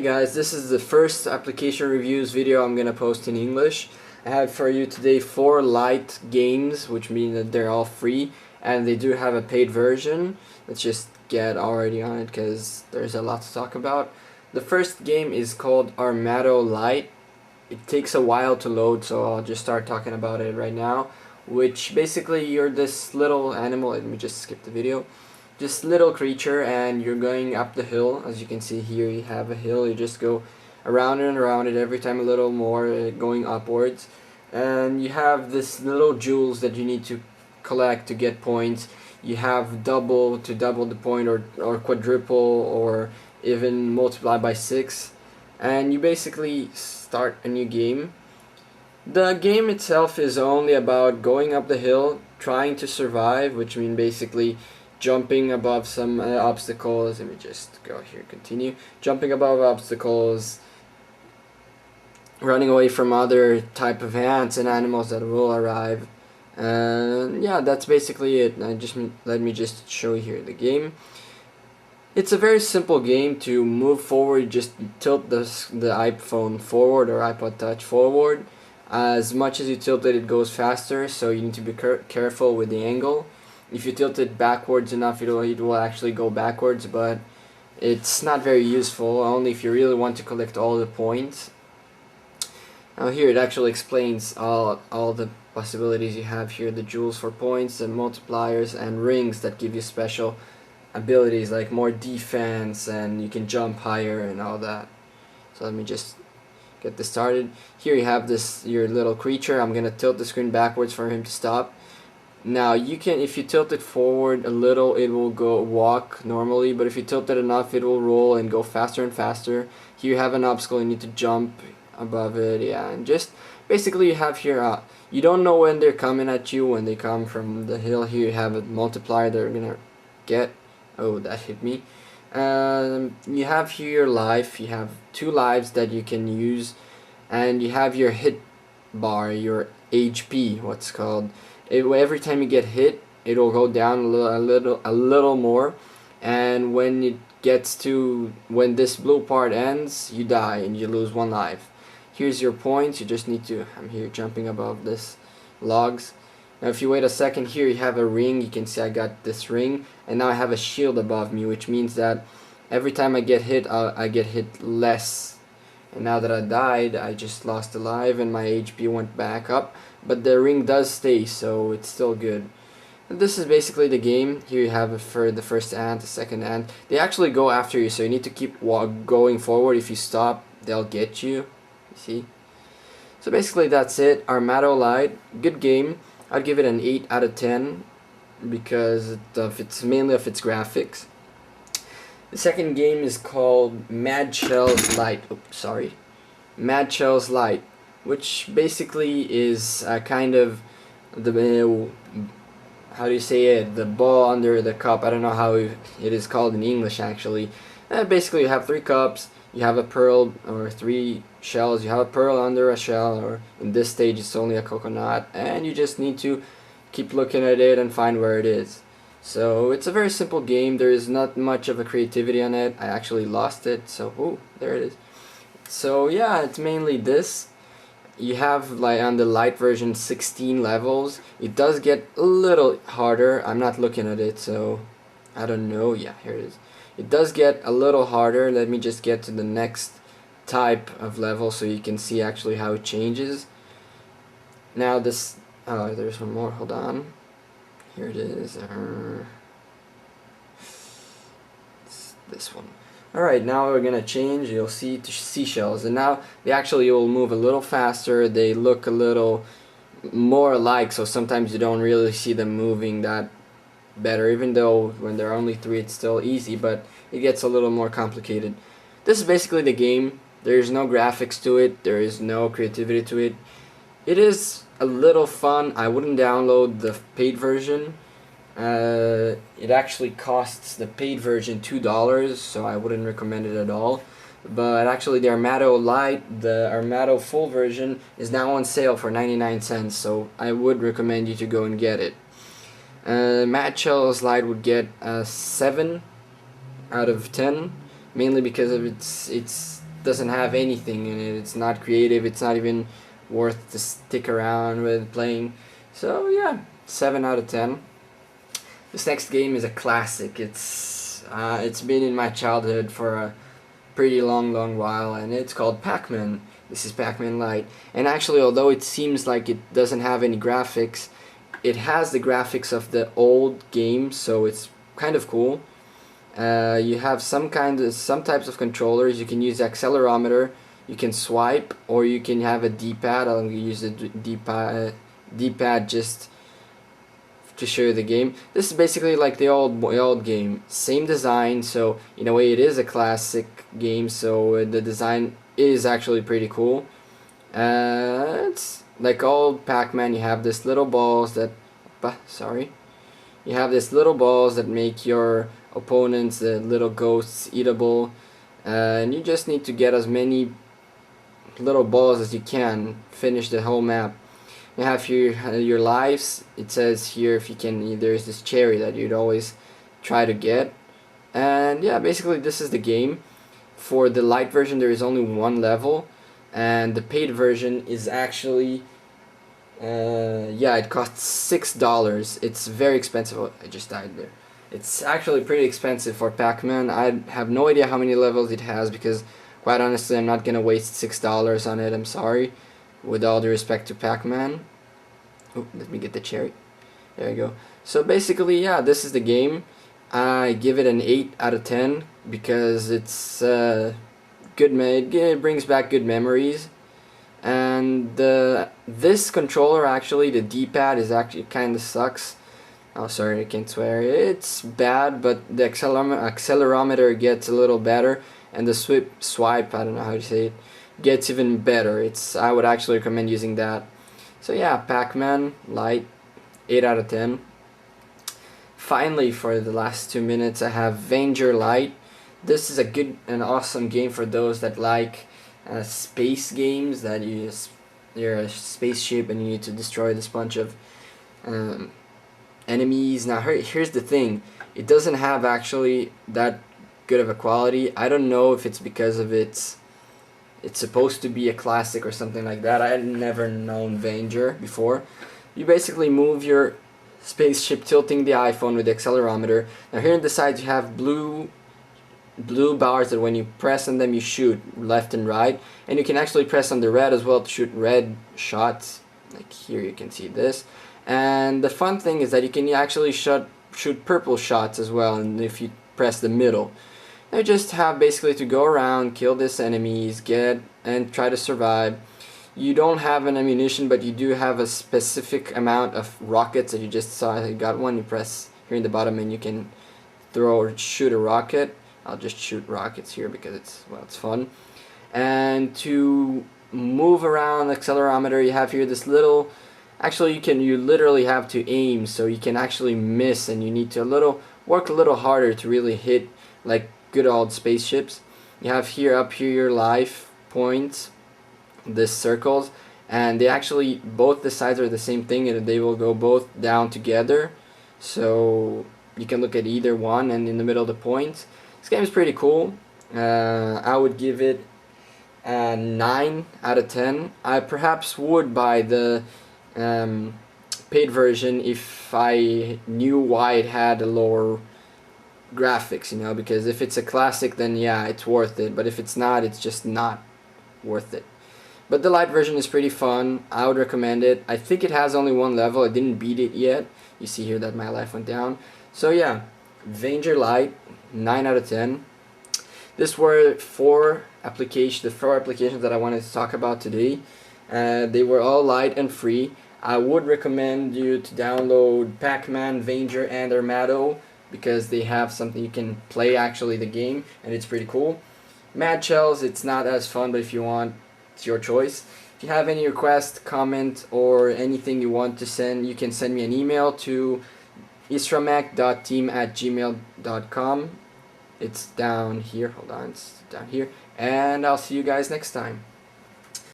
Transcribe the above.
guys, this is the first application reviews video I'm gonna post in English. I have for you today 4 light games, which mean that they're all free, and they do have a paid version. Let's just get already on it because there's a lot to talk about. The first game is called Armado Lite. It takes a while to load, so I'll just start talking about it right now. Which basically you're this little animal. Let me just skip the video. This little creature, and you're going up the hill. As you can see here, you have a hill. You just go around and around it, every time a little more, going upwards. And you have this little jewels that you need to collect to get points. You have double to double the point, or quadruple, or even multiply by 6. And you basically start a new game. The game itself is only about going up the hill, trying to survive, which means basically jumping above some obstacles. Let me just go here, continue. Jumping above obstacles, running away from other type of ants and animals that will arrive. And yeah, that's basically it. Let me just show you here the game. It's a very simple game. To move forward, just tilt the iPhone forward, or iPod Touch forward. As much as you tilt it, it goes faster, so you need to be careful with the angle. If you tilt it backwards enough, it will actually go backwards, but it's not very useful, only if you really want to collect all the points. Now here it actually explains all the possibilities you have here, the jewels for points, and multipliers, and rings that give you special abilities like more defense, and you can jump higher and all that. So let me just get this started. Here you have your little creature. I'm gonna tilt the screen backwards for him to stop. Now you can, if you tilt it forward a little, it will go walk normally, but if you tilt it enough, it will roll and go faster and faster. Here you have an obstacle, you need to jump above it, yeah, and just basically you have here, you don't know when they're coming at you, when they come from the hill. Here you have a multiplier they're gonna get. Oh, that hit me. You have here your life. You have 2 lives that you can use, and you have your hit bar, your HP, what's called. Every time you get hit, it will go down a little more, and when it gets to when this blue part ends, you die and you lose 1 life. Here's your points. You just need to. I'm here jumping above this logs. Now if you wait a second, here you have a ring. You can see I got this ring, and now I have a shield above me, which means that every time I get hit, I get hit less. And now that I died, I just lost a life and my HP went back up, but the ring does stay, so it's still good. And this is basically the game. Here you have it for the first ant, the second ant. They actually go after you, so you need to keep going forward. If you stop, they'll get you. You see? So basically that's it. Armado Lite, good game. I'd give it an 8 out of 10 because it's mainly of its graphics. The second game is called Mad Shells Lite. Oops, sorry. Mad Shells Lite, which basically is kind of the how do you say it? The ball under the cup. I don't know how it is called in English actually. Basically, you have 3 cups. You have a pearl, or 3 shells. You have a pearl under a shell, or in this stage it's only a coconut, and you just need to keep looking at it and find where it is. So it's a very simple game. There is not much of a creativity on it. I actually lost it, so ooh, there it is. So yeah, it's mainly this. You have, like, on the light version, 16 levels. It does get a little harder. I'm not looking at it, so I don't know. Yeah, here it is. It does get a little harder. Let me just get to the next type of level so you can see actually how it changes. Now this, oh, there's one more, hold on. Here it is. It's this one. Alright, now we're gonna change. You'll see to seashells, and now they actually will move a little faster. They look a little more alike, so sometimes you don't really see them moving that better, even though when there are only 3 it's still easy, but it gets a little more complicated. This is basically the game. There is no graphics to it. There is no creativity to it. It is a little fun. I wouldn't download the paid version. It actually costs the paid version $2, so I wouldn't recommend it at all. But actually the Armado Lite, the Armado full version, is now on sale for 99 cents, so I would recommend you to go and get it. Mad Shells Lite would get a 7 out of 10, mainly because of its doesn't have anything in it. It's not creative. It's not even worth to stick around with playing. So yeah, 7 out of 10. This next game is a classic. It's been in my childhood for a pretty long while, and it's called Pac-Man. This is Pac-Man Lite. And actually, although it seems like it doesn't have any graphics, it has the graphics of the old game, so it's kind of cool. You have some types of controllers. You can use the accelerometer, you can swipe, or you can have a D-pad. I'll use the D-pad just to show you the game. This is basically like the old game. Same design, so in a way it is a classic game, so the design is actually pretty cool. It's like old Pac-Man. You have this little balls that you have this little balls that make your opponents, the little ghosts, eatable, and you just need to get as many little balls as you can, finish the whole map. You have your lives. It says here if you can, there's this cherry that you'd always try to get. And yeah, basically this is the game. For the light version there is only one level, and the paid version is actually yeah, it costs $6. It's very expensive. Oh, I just died there. It's actually pretty expensive for Pac-Man. I have no idea how many levels it has, because quite honestly I'm not gonna waste $6 on it. I'm sorry, with all due respect to Pac-Man. Oh, let me get the cherry. There you go. So basically, yeah, this is the game. I give it an 8 out of 10 because it's good made. It brings back good memories. And this controller, actually, the D-pad is actually kind of sucks. Oh, sorry, I can't swear. It's bad, but the accelerometer gets a little better, and the swipe, I don't know how to say it, gets even better. I would actually recommend using that. So yeah, Pac-Man Lite, 8 out of 10. Finally, for the last 2 minutes, I have Vanger Lite. This is a good and awesome game for those that like space games, that you're a spaceship and you need to destroy this bunch of enemies. Now here's the thing, it doesn't have actually that good of a quality. I don't know if it's because of it's supposed to be a classic or something like that. I had never known Vanger before. You basically move your spaceship tilting the iPhone with the accelerometer. Now here on the sides you have blue bars that when you press on them you shoot left and right, and you can actually press on the red as well to shoot red shots, like here you can see this. And the fun thing is that you can actually shoot purple shots as well, and if you press the middle. You just have basically to go around, kill these enemies, and try to survive. You don't have an ammunition, but you do have a specific amount of rockets that you just saw. You got one, you press here in the bottom and you can throw or shoot a rocket. I'll just shoot rockets here because it's fun. And to move around the accelerometer, you have here this little, actually you literally have to aim, so you can actually miss, and you need to work a little harder to really hit like good old spaceships. You have here up here your life points, the circles, and they actually, both the sides are the same thing, and they will go both down together, so you can look at either one, and in the middle of the points. This game is pretty cool. I would give it a 9 out of 10. I perhaps would buy the paid version if I knew why it had a lower graphics, you know, because if it's a classic then yeah, it's worth it, but if it's not, it's just not worth it. But the light version is pretty fun. I would recommend it. I think it has only one level. I didn't beat it yet. You see here that my life went down. So yeah, Vanger Lite, 9 out of 10. This were the four applications that I wanted to talk about today. They were all light and free. I would recommend you to download Pac-Man, Vanger, and Armado, because they have something you can play actually the game, and it's pretty cool. Mad Shells, it's not as fun, but if you want, it's your choice. If you have any request, comment, or anything you want to send, you can send me an email to isramac.team@gmail.com. It's down here, hold on, it's down here, and I'll see you guys next time.